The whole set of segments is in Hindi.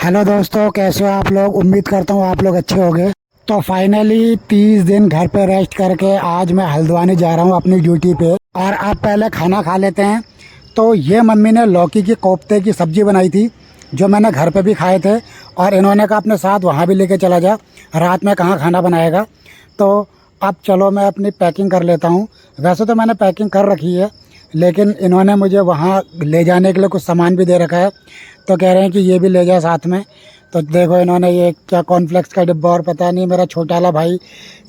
हेलो दोस्तों, कैसे हो आप लोग। उम्मीद करता हूँ आप लोग अच्छे होंगे। तो फाइनली 30 दिन घर पे रेस्ट करके आज मैं हल्द्वानी जा रहा हूँ अपनी ड्यूटी पे। और अब पहले खाना खा लेते हैं। तो ये मम्मी ने लौकी की कोफ्ते की सब्ज़ी बनाई थी, जो मैंने घर पे भी खाए थे। और इन्होंने कहा अपने साथ वहाँ भी लेके चला जा, रात में कहाँ खाना बनाएगा। तो अब चलो मैं अपनी पैकिंग कर लेता हूँ। वैसे तो मैंने पैकिंग कर रखी है, लेकिन इन्होंने मुझे वहाँ ले जाने के लिए कुछ सामान भी दे रखा है। तो कह रहे हैं कि ये भी ले जाए साथ में। तो देखो, इन्होंने ये क्या कॉर्नफ्लेक्स का डिब्बा, और पता नहीं मेरा छोटा वाला भाई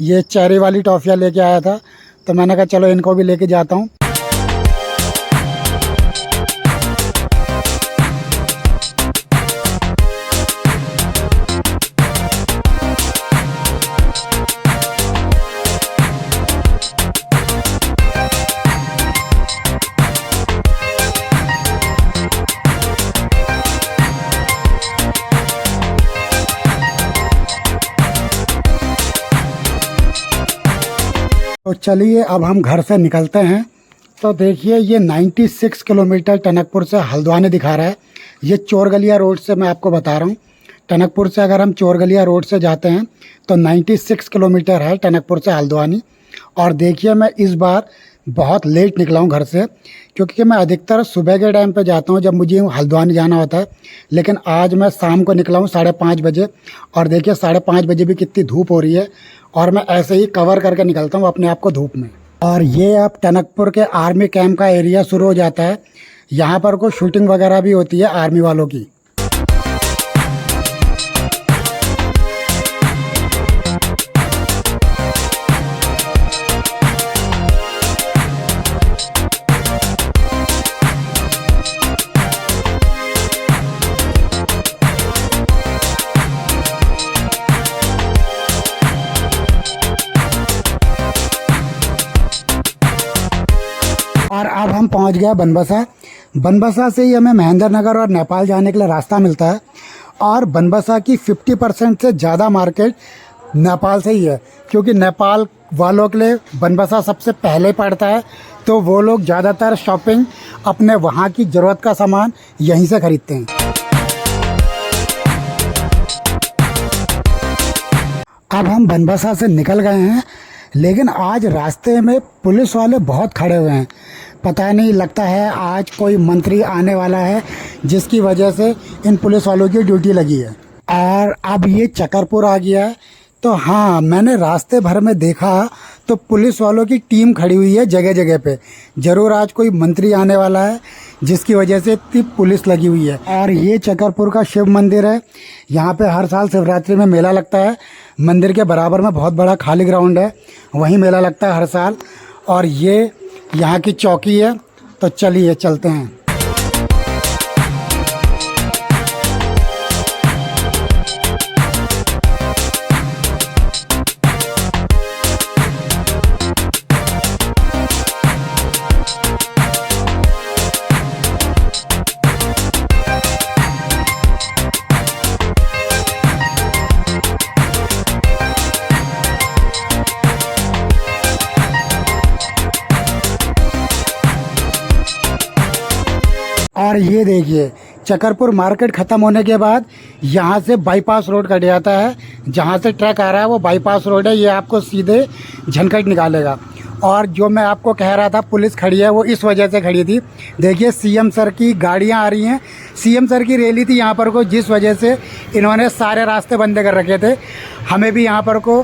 ये चेरी वाली टॉफ़ियाँ लेके आया था। तो मैंने कहा चलो इनको भी लेके जाता हूँ। तो चलिए अब हम घर से निकलते हैं। तो देखिए, ये 96 किलोमीटर टनकपुर से हल्द्वानी दिखा रहा है। ये चोरगलिया रोड से मैं आपको बता रहा हूँ। टनकपुर से अगर हम चोरगलिया रोड से जाते हैं तो 96 किलोमीटर है टनकपुर से हल्द्वानी। और देखिए, मैं इस बार बहुत लेट निकला हूँ घर से, क्योंकि मैं अधिकतर सुबह के टाइम पे जाता हूँ जब मुझे हल्द्वानी जाना होता है। लेकिन आज मैं शाम को निकला हूँ 5:30 बजे। और देखिए 5:30 बजे भी कितनी धूप हो रही है, और मैं ऐसे ही कवर करके निकलता हूँ अपने आप को धूप में। और ये अब टनकपुर के आर्मी कैंप का एरिया शुरू हो जाता है। यहाँ पर कोई शूटिंग वगैरह भी होती है आर्मी वालों की। और अब हम पहुंच गए बनबसा। बनबसा से ही हमें महेंद्र नगर और नेपाल जाने के लिए रास्ता मिलता है। और बनबसा की 50% से ज़्यादा मार्केट नेपाल से ही है, क्योंकि नेपाल वालों के लिए बनबसा सबसे पहले पड़ता है। तो वो लोग ज़्यादातर शॉपिंग अपने वहाँ की ज़रूरत का सामान यहीं से ख़रीदते हैं। अब हम बनबसा से निकल गए हैं, लेकिन आज रास्ते में पुलिस वाले बहुत खड़े हुए हैं। पता नहीं, लगता है आज कोई मंत्री आने वाला है, जिसकी वजह से इन पुलिस वालों की ड्यूटी लगी है। और अब ये चकरपुर आ गया है। तो हाँ, मैंने रास्ते भर में देखा तो पुलिस वालों की टीम खड़ी हुई है जगह जगह पे। ज़रूर आज कोई मंत्री आने वाला है, जिसकी वजह से इतनी पुलिस लगी हुई है। और ये चकरपुर का शिव मंदिर है। यहाँ पे हर साल शिवरात्रि में मेला लगता है। मंदिर के बराबर में बहुत बड़ा खाली ग्राउंड है, वहीं मेला लगता है हर साल। और ये यहाँ की चौकी है। तो चलिए चलते हैं। और ये देखिए, चकरपुर मार्केट ख़त्म होने के बाद यहाँ से बाईपास रोड कट जाता है। जहाँ से ट्रक आ रहा है वो बाईपास रोड है। ये आपको सीधे झनकट निकालेगा। और जो मैं आपको कह रहा था पुलिस खड़ी है, वो इस वजह से खड़ी थी। देखिए, सीएम सर की गाड़ियाँ आ रही हैं। सीएम सर की रैली थी यहाँ पर को, जिस वजह से इन्होंने सारे रास्ते बंद कर रखे थे। हमें भी यहाँ पर को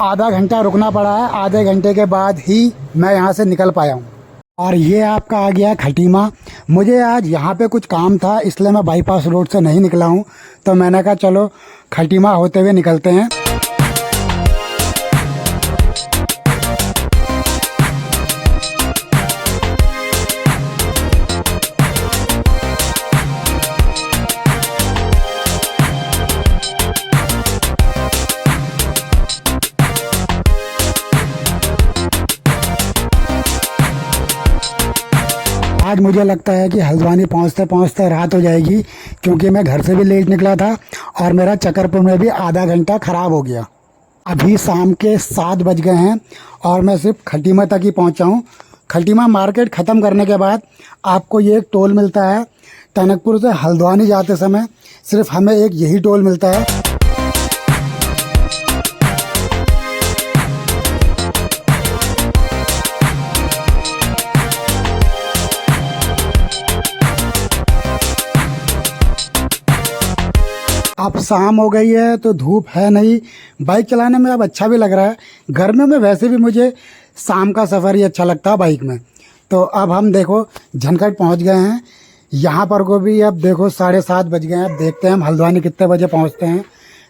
आधा घंटा रुकना पड़ा है। आधे घंटे के बाद ही मैं यहाँ से निकल पाया हूँ। और ये आपका आ गया खटीमा। मुझे आज यहाँ पे कुछ काम था, इसलिए मैं बाईपास रोड से नहीं निकला हूँ। तो मैंने कहा चलो खटीमा होते हुए निकलते हैं। आज मुझे लगता है कि हल्द्वानी पहुंचते पहुंचते रात हो जाएगी, क्योंकि मैं घर से भी लेट निकला था और मेरा चकरपुर में भी आधा घंटा ख़राब हो गया। अभी शाम के 7 बज गए हैं और मैं सिर्फ खटीमा तक ही पहुंचा हूं। खटीमा मार्केट ख़त्म करने के बाद आपको ये एक टोल मिलता है। टनकपुर से हल्द्वानी जाते समय सिर्फ हमें एक यही टोल मिलता है। अब शाम हो गई है तो धूप है नहीं, बाइक चलाने में अब अच्छा भी लग रहा है। गर्मियों में वैसे भी मुझे शाम का सफ़र ही अच्छा लगता है बाइक में। तो अब हम देखो झनकट पहुंच गए हैं। यहाँ पर को भी अब देखो 7:30 बज गए हैं। अब देखते हैं हम हल्द्वानी कितने बजे पहुंचते हैं,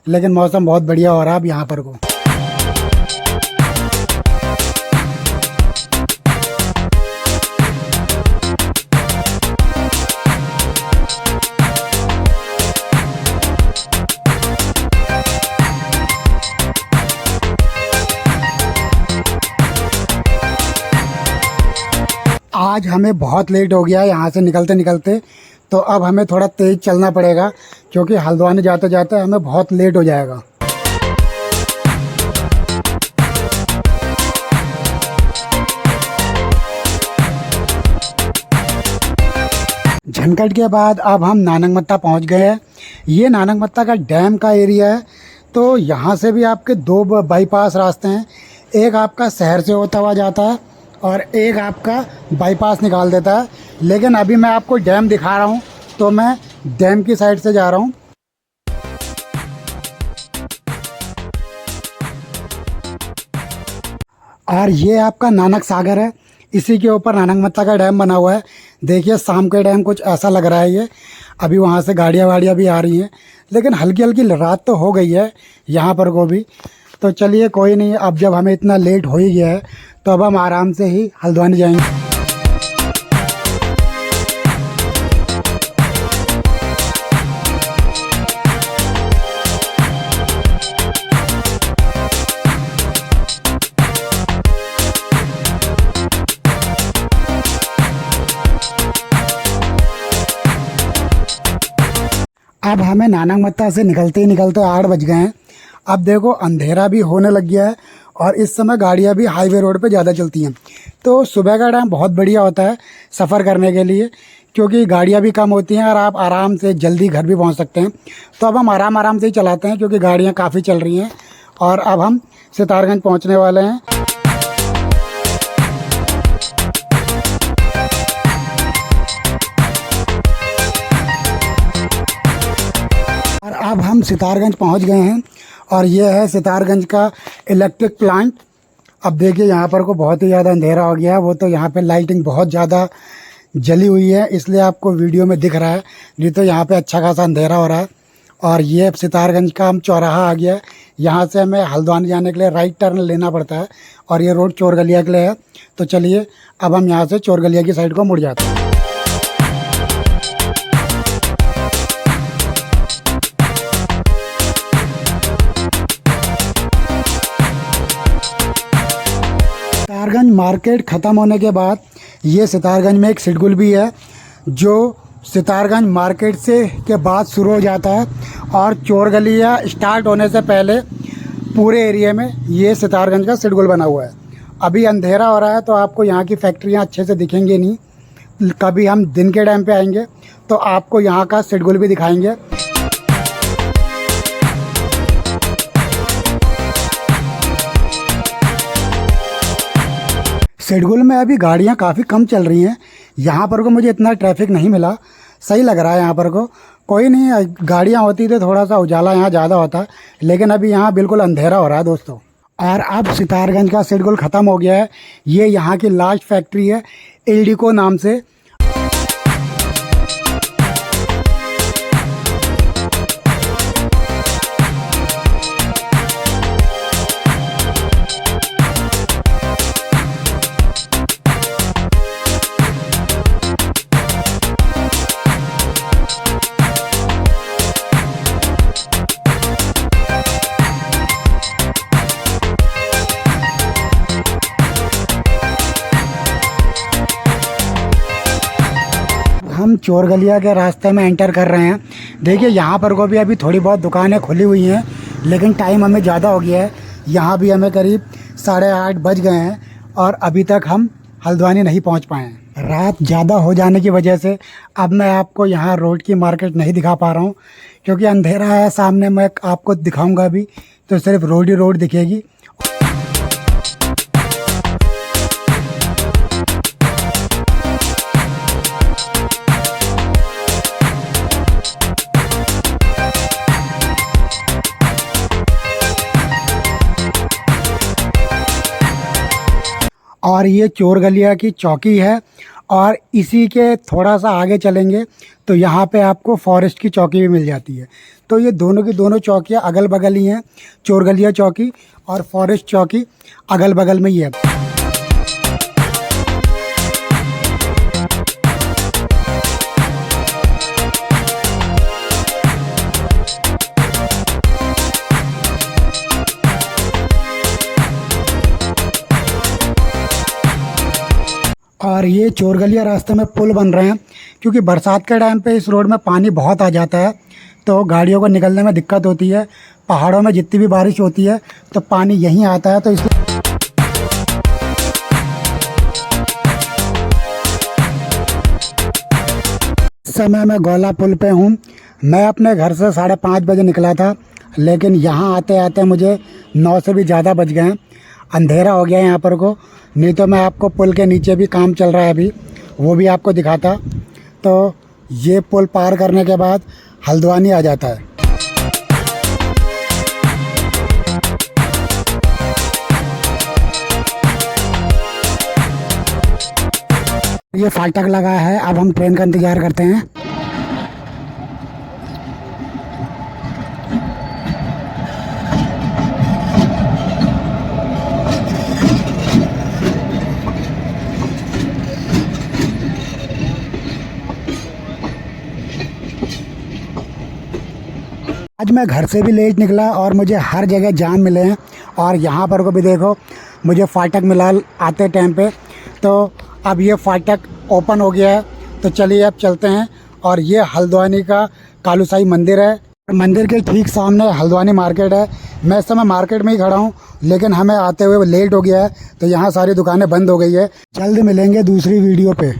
लेकिन मौसम बहुत बढ़िया हो रहा है अब यहाँ पर को। आज हमें बहुत लेट हो गया है यहाँ से निकलते निकलते, तो अब हमें थोड़ा तेज़ चलना पड़ेगा क्योंकि हल्द्वानी जाते जाते हमें बहुत लेट हो जाएगा। झनकट के बाद अब हम नानकमत्ता पहुँच गए हैं। ये नानकमत्ता का डैम का एरिया है। तो यहाँ से भी आपके 2 बाईपास रास्ते हैं। एक आपका शहर से होता हुआ जाता है और एक आपका बाईपास निकाल देता है। लेकिन अभी मैं आपको डैम दिखा रहा हूँ, तो मैं डैम की साइड से जा रहा हूँ। और ये आपका नानक सागर है, इसी के ऊपर नानकमत्ता का डैम बना हुआ है। देखिए शाम के डैम कुछ ऐसा लग रहा है ये। अभी वहाँ से गाड़ियाँ वाड़ियाँ भी आ रही हैं, लेकिन हल्की हल्की रात तो हो गई है यहाँ पर को भी। तो चलिए कोई नहीं, अब जब हमें इतना लेट हो ही गया है तो अब हम आराम से ही हल्द्वानी जाएंगे। अब हमें नानकमत्ता से निकलते ही निकलते 8 बज गए हैं। अब देखो अंधेरा भी होने लग गया है और इस समय गाड़ियाँ भी हाईवे रोड पे ज़्यादा चलती हैं। तो सुबह का टाइम बहुत बढ़िया होता है सफ़र करने के लिए, क्योंकि गाड़ियाँ भी कम होती हैं और आप आराम से जल्दी घर भी पहुंच सकते हैं। तो अब हम आराम से ही चलाते हैं क्योंकि गाड़ियाँ काफ़ी चल रही हैं। और अब हम सितारगंज पहुँचने वाले हैं। और अब हम सितारगंज पहुँच गए हैं और ये है सितारगंज का इलेक्ट्रिक प्लांट। अब देखिए यहाँ पर को बहुत ही ज़्यादा अंधेरा हो गया है। वो तो यहाँ पे लाइटिंग बहुत ज़्यादा जली हुई है, इसलिए आपको वीडियो में दिख रहा है, नहीं तो यहाँ पे अच्छा खासा अंधेरा हो रहा है। और ये सितारगंज का हम चौराहा आ गया है। यहाँ से हमें हल्द्वानी जाने के लिए राइट टर्न लेना पड़ता है और ये रोड चोरगलिया के लिए है। तो चलिए अब हम यहाँ से चोरगलिया की साइड को मुड़ जाते हैं। सितारगंज मार्केट ख़त्म होने के बाद ये सितारगंज में एक सिडगुल भी है, जो सितारगंज मार्केट से के बाद शुरू हो जाता है। और चोरगलिया स्टार्ट होने से पहले पूरे एरिया में ये सितारगंज का सिडगुल बना हुआ है। अभी अंधेरा हो रहा है तो आपको यहाँ की फैक्ट्रियाँ अच्छे से दिखेंगी नहीं। कभी हम दिन के टाइम पे आएंगे तो आपको यहाँ का सिडगुल भी दिखाएंगे। सिडगुल में अभी गाड़ियाँ काफ़ी कम चल रही हैं। यहाँ पर को मुझे इतना ट्रैफिक नहीं मिला, सही लग रहा है यहाँ पर को। कोई नहीं, गाड़ियाँ होती तो थोड़ा सा उजाला यहाँ ज़्यादा होता, लेकिन अभी यहाँ बिल्कुल अंधेरा हो रहा है दोस्तों। और अब सितारगंज का सिडगुल ख़त्म हो गया है। ये यहाँ की लास्ट फैक्ट्री है एल्डिको नाम से। हम चोरगलिया के रास्ते में एंटर कर रहे हैं। देखिए यहाँ पर को भी अभी थोड़ी बहुत दुकानें खुली हुई हैं, लेकिन टाइम हमें ज़्यादा हो गया है। यहाँ भी हमें करीब 8:30 बज गए हैं और अभी तक हम हल्द्वानी नहीं पहुँच पाए हैं। रात ज़्यादा हो जाने की वजह से अब मैं आपको यहाँ रोड की मार्केट नहीं दिखा पा रहा हूँ, क्योंकि अंधेरा है सामने, मैं आपको दिखाऊंगा भी तो सिर्फ रोड ही रोड दिखेगी। और ये चोर गलिया की चौकी है, और इसी के थोड़ा सा आगे चलेंगे तो यहाँ पे आपको फॉरेस्ट की चौकी भी मिल जाती है। तो ये दोनों की दोनों चौकियाँ अगल बगल ही हैं, चोर गलिया चौकी और फॉरेस्ट चौकी अगल बगल में ही है। और ये चोर गलिया रास्ते में पुल बन रहे हैं, क्योंकि बरसात के टाइम पे इस रोड में पानी बहुत आ जाता है, तो गाड़ियों को निकलने में दिक्कत होती है। पहाड़ों में जितनी भी बारिश होती है तो पानी यहीं आता है, तो इसलिए इस समय मैं गौला पुल पे हूँ। मैं अपने घर से 5:30 बजे निकला था, लेकिन यहाँ आते आते मुझे 9 से भी ज़्यादा बज गए हैं। अंधेरा हो गया है यहाँ पर को, नहीं तो मैं आपको पुल के नीचे भी काम चल रहा है अभी, वो भी आपको दिखाता। तो ये पुल पार करने के बाद हल्द्वानी आ जाता है। ये फाटक लगा है, अब हम ट्रेन का इंतज़ार करते हैं। आज मैं घर से भी लेट निकला और मुझे हर जगह जाम मिले हैं, और यहाँ पर को भी देखो मुझे फाटक मिला आते टाइम पे। तो अब ये फाटक ओपन हो गया है, तो चलिए अब चलते हैं। और ये हल्द्वानी का कालूसाई मंदिर है, मंदिर के ठीक सामने हल्द्वानी मार्केट है। मैं इस समय मार्केट में ही खड़ा हूँ, लेकिन हमें आते हुए लेट हो गया है, तो यहाँ सारी दुकानें बंद हो गई है। जल्द मिलेंगे दूसरी वीडियो पे।